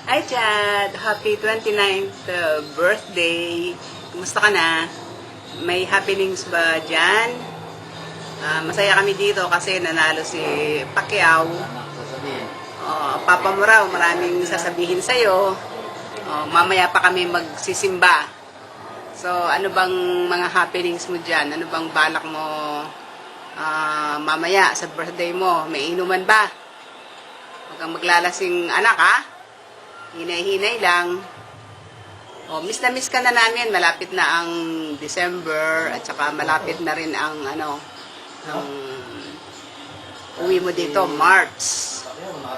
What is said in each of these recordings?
Hi, Chad! Happy 29th birthday! Kumusta ka na? May happenings ba dyan? Masaya kami dito kasi nanalo si Pacquiao. Papa mo raw, maraming sasabihin sa'yo. Mamaya pa kami magsisimba. So, ano bang mga happenings mo dyan? Ano bang balak mo mamaya sa birthday mo? May inuman ba? Huwag kang maglalasing anak, ha? Hinay-hinay lang. Miss na miss ka na namin. Malapit na ang December at saka malapit na rin ang ang uwi mo dito, March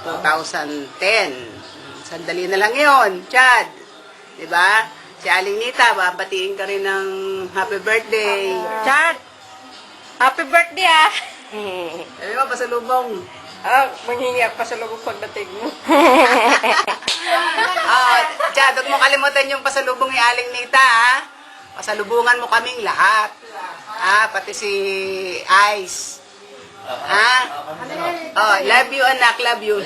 2010. Sandali na lang yun, Chad. Diba? Si Aling Nita, babatiin ka rin ng happy birthday. Chad! Happy birthday ah! Sabi mo, pasalubong. Manghingi ako pa sa lubog pagdating mo. Chad, huwag mo kalimutan yung pasalubong ni Aling Nita, ha? Pasalubungan mo kaming lahat. Pati si Ice. Love you, anak. Love you.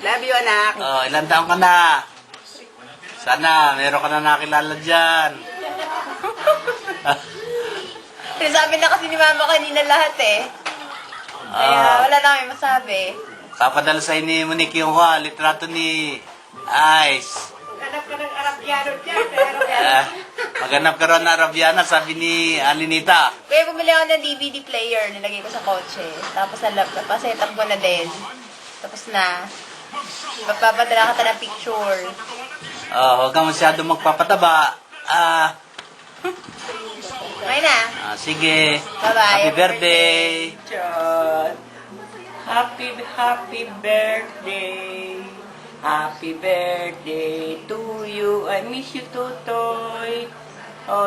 Love you, anak. Ilan taon ka na? Sana, meron ka na nakilala dyan. Sabi na kasi ni mama kanina lahat eh. Kaya wala na kami masabi. Papadala sa'yo ni Monique yung litrato ni Ice. Hanap ka ng Arabiano dyan. Maghanap ka ron na Arabiana, sabi ni Alinita. Kaya bumili ako ng DVD player, nilagay ko sa kotse. Tapos sa laptop, pasetap ko na din. Tapos na, papadala ka ng picture. Huwag kang masyado magpapataba. Okay na. Sige. Bye-bye. Happy birthday. Chad. Happy birthday. Happy birthday to you. I miss you, Tutoy.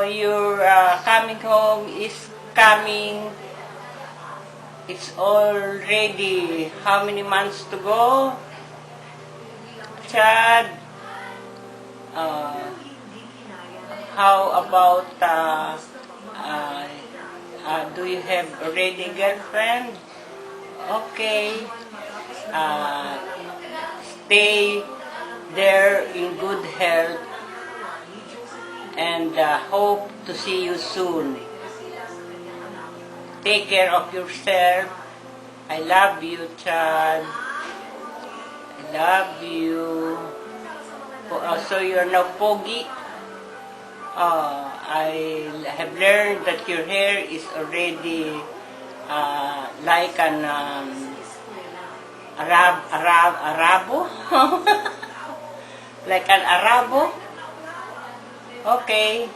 Your coming home is coming. It's already how many months to go? Chad. How about do you have already girlfriend? Okay. Stay there in good health and hope to see you soon. Take care of yourself. I love you, Chad. I love you. So you're now pogi. I have learned that your hair is already like an Arabo? Like an Arabo? Okay.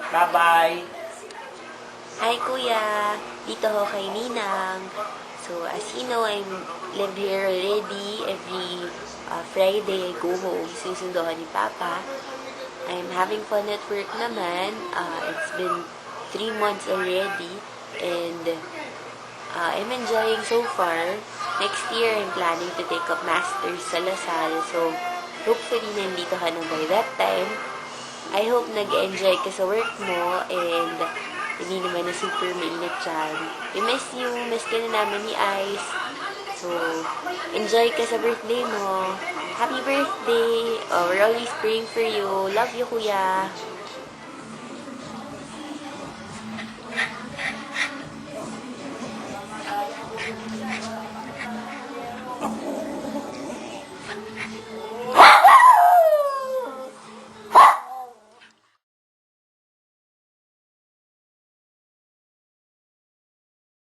Bye-bye. Hi Kuya, dito ho kay Ninang. So as you know, I live here already. Every Friday I go home, sinusundohan ni Papa. I'm having fun at work naman. It's been 3 months already and I'm enjoying so far. Next year, I'm planning to take up masters sa Lasal. So, hopefully, nandito ka na by that time. I hope nag-enjoy ka sa work mo and hindi naman na super mainit dyan. We miss you. Miss ka na namin ni Ice. So, enjoy ka sa birthday mo. Happy birthday! We're always praying for you. Love you, Kuya.